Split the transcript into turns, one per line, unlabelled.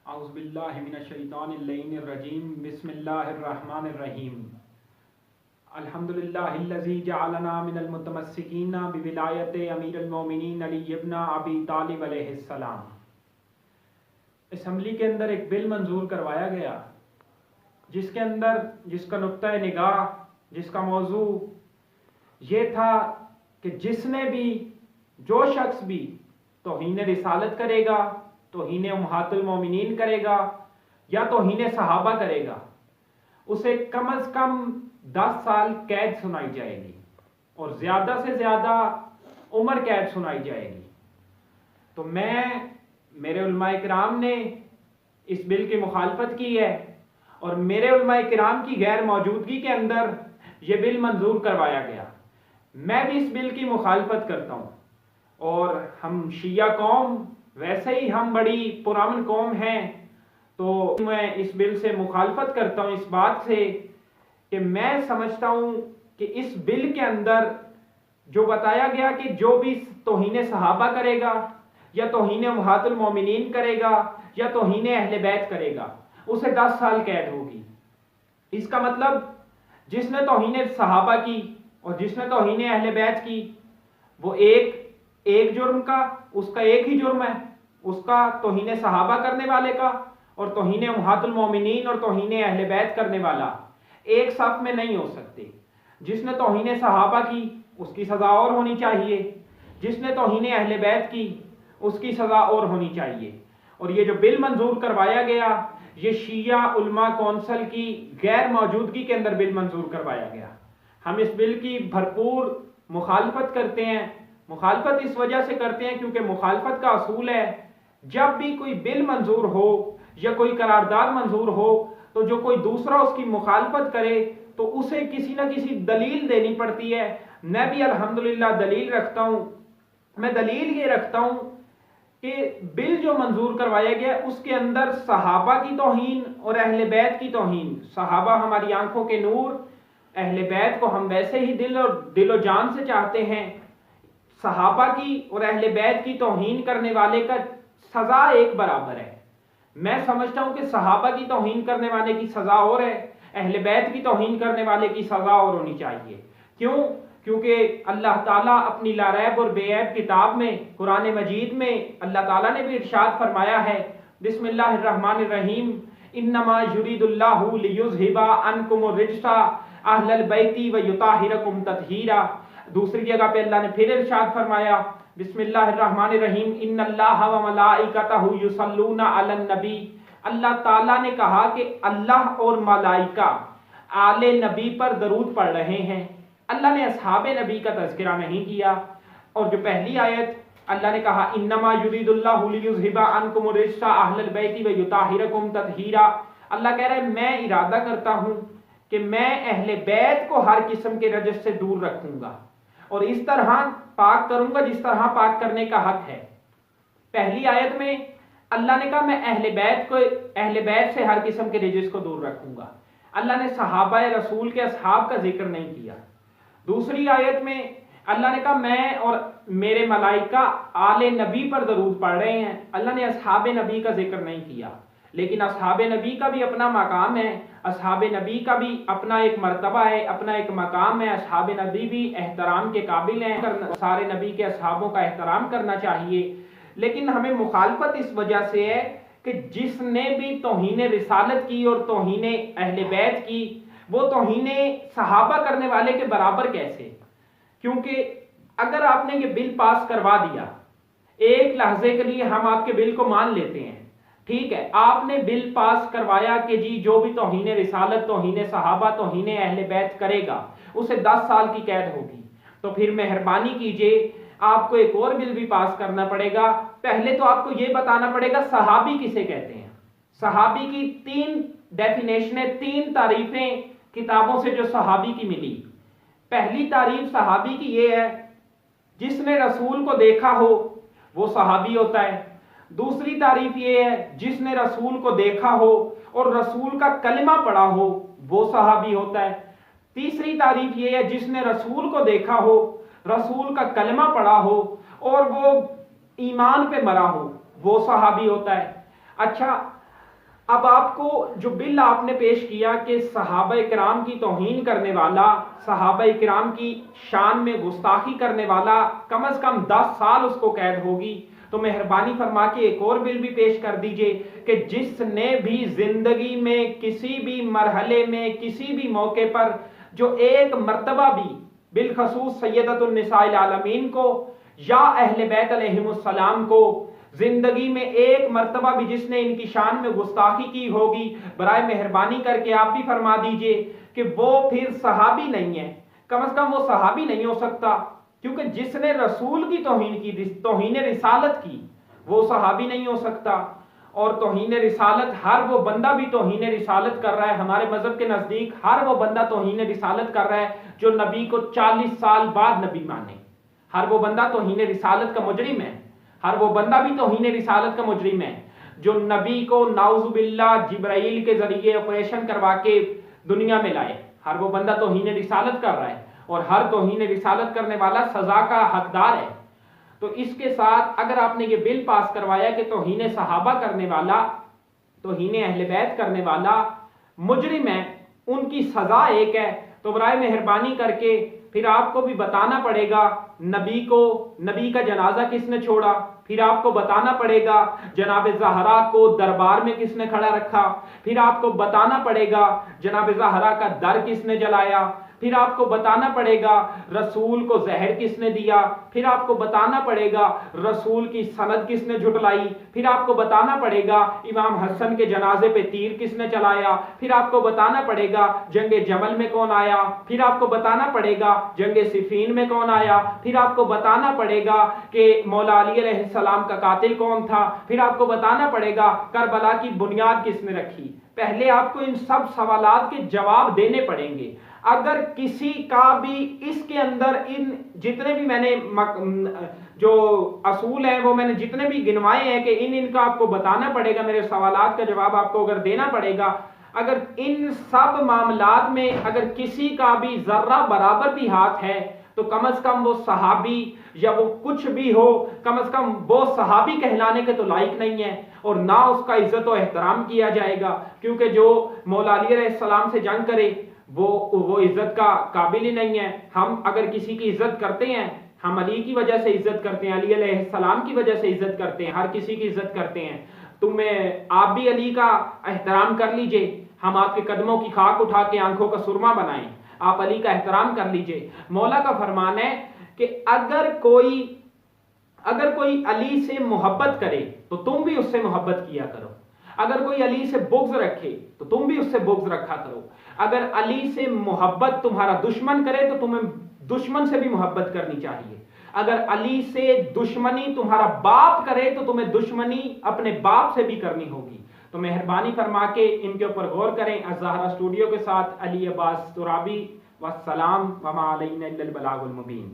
اعوذ باللہ من الشیطان اللعین الرجیم بسم اللہ الرحمن الرحیم الحمدللہ الذی جعلنا من المتمسکین بولایت امیر المومنین علی ابن ابی طالب علیہ السلام۔ اسمبلی کے اندر ایک بل منظور کروایا گیا جس کے اندر جس کا نقطۂ نگاہ جس کا موضوع یہ تھا کہ جس نے بھی جو شخص بھی توہین رسالت کرے گا، توہین امہات المومنین کرے گا یا توہین صحابہ کرے گا، اسے کم از کم 10 سال قید سنائی جائے گی اور زیادہ سے زیادہ عمر قید سنائی جائے گی۔ تو میرے علماء کرام نے اس بل کی مخالفت کی ہے اور میرے علماء کرام کی غیر موجودگی کے اندر یہ بل منظور کروایا گیا۔ میں بھی اس بل کی مخالفت کرتا ہوں اور ہم شیعہ قوم ویسے ہی ہم بڑی پرامن قوم ہیں، تو میں اس بل سے مخالفت کرتا ہوں اس بات سے کہ میں سمجھتا ہوں کہ اس بل کے اندر جو بتایا گیا کہ جو بھی توہین صحابہ کرے گا یا توہین امہات المومنین کرے گا یا توہین اہل بیت کرے گا اسے 10 سال قید ہوگی۔ اس کا مطلب جس نے توہین صحابہ کی اور جس نے توہین اہل بیت کی وہ ایک جرم کا اس کا ایک ہی جرم ہے، اس کا توہین صحابہ کرنے والے کا اور توہین امہات المومنین اور توہین اہل بیت کرنے والا ایک صف میں نہیں ہو سکتے۔ جس نے توہین صحابہ کی اس کی سزا اور ہونی چاہیے، جس نے توہین اہل بیت کی اس کی سزا اور ہونی چاہیے۔ اور یہ جو بل منظور کروایا گیا یہ شیعہ علماء کونسل کی غیر موجودگی کے اندر بل منظور کروایا گیا۔ ہم اس بل کی بھرپور مخالفت کرتے ہیں۔ مخالفت اس وجہ سے کرتے ہیں کیونکہ مخالفت کا اصول ہے جب بھی کوئی بل منظور ہو یا کوئی قرارداد منظور ہو تو جو کوئی دوسرا اس کی مخالفت کرے تو اسے کسی نہ کسی دلیل دینی پڑتی ہے۔ میں بھی الحمدللہ دلیل رکھتا ہوں۔ میں دلیل یہ رکھتا ہوں کہ بل جو منظور کروایا گیا اس کے اندر صحابہ کی توہین اور اہل بیت کی توہین، صحابہ ہماری آنکھوں کے نور، اہل بیت کو ہم ویسے ہی دل و جان سے چاہتے ہیں، صحابہ کی اور اہل بیت کی توہین کرنے والے کا سزا ایک برابر ہے۔ میں سمجھتا ہوں کہ صحابہ کی توہین کرنے والے کی سزا اور ہے، اہل بیت کی توہین کرنے والے کی سزا اور ہونی چاہیے۔ کیوں؟ کیونکہ اللہ تعالیٰ اپنی لا ریب اور بے عیب کتاب میں قرآن مجید میں اللہ تعالیٰ نے بھی ارشاد فرمایا ہے، بسم اللہ الرحمن الرحیم، انما یرید اللہ لیذھب عنکم الرجس اہل البیت ویطہرکم تطہیرا۔ دوسری جگہ پہ اللہ نے پھر ارشاد فرمایا، بسم اللہ الرحمن الرحیم، ان اللہ وملائکتہ یصلون علی النبی۔ اللہ تعالیٰ نے کہا کہ اللہ اور ملائکہ آل نبی پر درود پڑھ رہے ہیں۔ اللہ نے اصحاب نبی کا تذکرہ نہیں کیا۔ اور جو پہلی آیت اللہ نے کہا انما یرید اللہ لیذھب عنکم الرجس اہل البیت ویطہرکم تطہیرا، اللہ کہہ رہا ہے میں ارادہ کرتا ہوں کہ میں اہل بیت کو ہر قسم کے رجس سے دور رکھوں گا اور اس طرح پاک کروں گا جس طرح پاک کرنے کا حق ہے۔ پہلی آیت میں اللہ نے کہا میں اہل بیت سے ہر قسم کے رجس کو دور رکھوں گا۔ اللہ نے صحابہ رسول کے اصحاب کا ذکر نہیں کیا۔ دوسری آیت میں اللہ نے کہا میں اور میرے ملائکہ آل نبی پر درود پڑھ رہے ہیں۔ اللہ نے اصحاب نبی کا ذکر نہیں کیا، لیکن اصحاب نبی کا بھی اپنا مقام ہے، اصحاب نبی کا بھی اپنا ایک مرتبہ ہے، اپنا ایک مقام ہے۔ اصحاب نبی بھی احترام کے قابل ہیں، سارے نبی کے اصحابوں کا احترام کرنا چاہیے۔ لیکن ہمیں مخالفت اس وجہ سے ہے کہ جس نے بھی توہین رسالت کی اور توہین اہل بیت کی وہ توہین صحابہ کرنے والے کے برابر کیسے؟ کیونکہ اگر آپ نے یہ بل پاس کروا دیا، ایک لحظے کے لیے ہم آپ کے بل کو مان لیتے ہیں، ٹھیک ہے، آپ نے بل پاس کروایا کہ جی جو بھی توہین رسالت، توہین صحابہ، توہین اہل بیت کرے گا اسے 10 سال کی قید ہوگی، تو پھر مہربانی کیجئے آپ کو ایک اور بل بھی پاس کرنا پڑے گا۔ پہلے تو آپ کو یہ بتانا پڑے گا صحابی کسے کہتے ہیں۔ صحابی کی 3 ڈیفینیشنیں، 3 تعریفیں کتابوں سے جو صحابی کی ملی۔ پہلی تعریف صحابی کی یہ ہے جس نے رسول کو دیکھا ہو وہ صحابی ہوتا ہے۔ دوسری تعریف یہ ہے جس نے رسول کو دیکھا ہو اور رسول کا کلمہ پڑھا ہو وہ صحابی ہوتا ہے۔ تیسری تعریف یہ ہے جس نے رسول کو دیکھا ہو، رسول کا کلمہ پڑھا ہو اور وہ ایمان پہ مرا ہو وہ صحابی ہوتا ہے۔ اچھا، اب آپ کو جو بل آپ نے پیش کیا کہ صحابہ کرام کی توہین کرنے والا، صحابہ کرام کی شان میں گستاخی کرنے والا کم از کم 10 سال اس کو قید ہوگی، تو مہربانی فرما کے ایک اور بل بھی پیش کر دیجئے کہ جس نے بھی زندگی میں کسی بھی مرحلے میں کسی بھی موقع پر جو ایک مرتبہ بھی بالخصوص سیدۃ النساء العالمین کو یا اہل بیت علیہم السلام کو زندگی میں ایک مرتبہ بھی جس نے ان کی شان میں گستاخی کی ہوگی، برائے مہربانی کر کے آپ بھی فرما دیجئے کہ وہ پھر صحابی نہیں ہے، کم از کم وہ صحابی نہیں ہو سکتا، کیونکہ جس نے رسول کی توہین کی، توہین رسالت کی، وہ صحابی نہیں ہو سکتا۔ اور توہین رسالت ہر وہ بندہ بھی توہین رسالت کر رہا ہے، ہمارے مذہب کے نزدیک ہر وہ بندہ توہین رسالت کر رہا ہے جو نبی کو 40 سال بعد نبی مانے، ہر وہ بندہ توہین رسالت کا مجرم ہے، ہر وہ بندہ بھی توہین رسالت کا مجرم ہے جو نبی کو نعوذ باللہ جبرائیل کے ذریعے آپریشن کروا کے دنیا میں لائے، ہر وہ بندہ توہین رسالت کر رہا ہے، اور ہر توہین رسالت کرنے والا سزا کا حقدار ہے۔ تو اس کے ساتھ اگر آپ نے یہ بل پاس کروایا کہ توہین صحابہ کرنے والا، توہین اہل بیت کرنے والا مجرم ہے، ان کی سزا ایک ہے، تو برائے مہربانی کر کے پھر آپ کو بھی بتانا پڑے گا نبی کا جنازہ کس نے چھوڑا، پھر آپ کو بتانا پڑے گا جناب زہرا کو دربار میں کس نے کھڑا رکھا، پھر آپ کو بتانا پڑے گا جناب زہرا کا در کس نے جلایا، پھر آپ کو بتانا پڑے گا رسول کو زہر کس نے دیا، پھر آپ کو بتانا پڑے گا رسول کی سند کس نے جھٹلائی، پھر آپ کو بتانا پڑے گا امام حسن کے جنازے پہ تیر کس نے چلایا، پھر آپ کو بتانا پڑے گا جنگ جمل میں کون آیا، پھر آپ کو بتانا پڑے گا جنگ صفین میں کون آیا، پھر آپ کو بتانا پڑے گا کہ مولا علی علیہ السلام کا قاتل کون تھا، پھر آپ کو بتانا پڑے گا کربلا کی بنیاد کس نے رکھی۔ پہلے آپ کو ان سب سوالات کے جواب دینے پڑیں گے۔ اگر کسی کا بھی اس کے اندر ان جتنے بھی میں نے جو اصول ہیں وہ میں نے جتنے بھی گنوائے ہیں کہ ان کا آپ کو بتانا پڑے گا، میرے سوالات کا جواب آپ کو اگر دینا پڑے گا، اگر ان سب معاملات میں اگر کسی کا بھی ذرہ برابر بھی ہاتھ ہے تو کم از کم وہ صحابی یا وہ کچھ بھی ہو، کم از کم وہ صحابی کہلانے کے تو لائق نہیں ہے، اور نہ اس کا عزت و احترام کیا جائے گا، کیونکہ جو مولا علی علیہ السلام سے جنگ کرے وہ عزت کا قابل ہی نہیں ہے۔ ہم اگر کسی کی عزت کرتے ہیں، ہم علی کی وجہ سے عزت کرتے ہیں، علی علیہ السلام کی وجہ سے عزت کرتے ہیں، ہر کسی کی عزت کرتے ہیں، آپ بھی علی کا احترام کر لیجئے، ہم آپ کے قدموں کی خاک اٹھا کے آنکھوں کا سرما بنائیں، آپ علی کا احترام کر لیجئے۔ مولا کا فرمان ہے کہ اگر کوئی علی سے محبت کرے تو تم بھی اس سے محبت کیا کرو، اگر کوئی علی سے بغض رکھے تو تم بھی اس سے بغض رکھا کرو، اگر علی سے محبت تمہارا دشمن کرے تو تمہیں دشمن سے بھی محبت کرنی چاہیے، اگر علی سے دشمنی تمہارا باپ کرے تو تمہیں دشمنی اپنے باپ سے بھی کرنی ہوگی۔ تو مہربانی فرما کے ان کے اوپر غور کریں۔ الزہرا اسٹوڈیو کے ساتھ علی عباس ترابی، والسلام وما علینا الا البلاغ المبین۔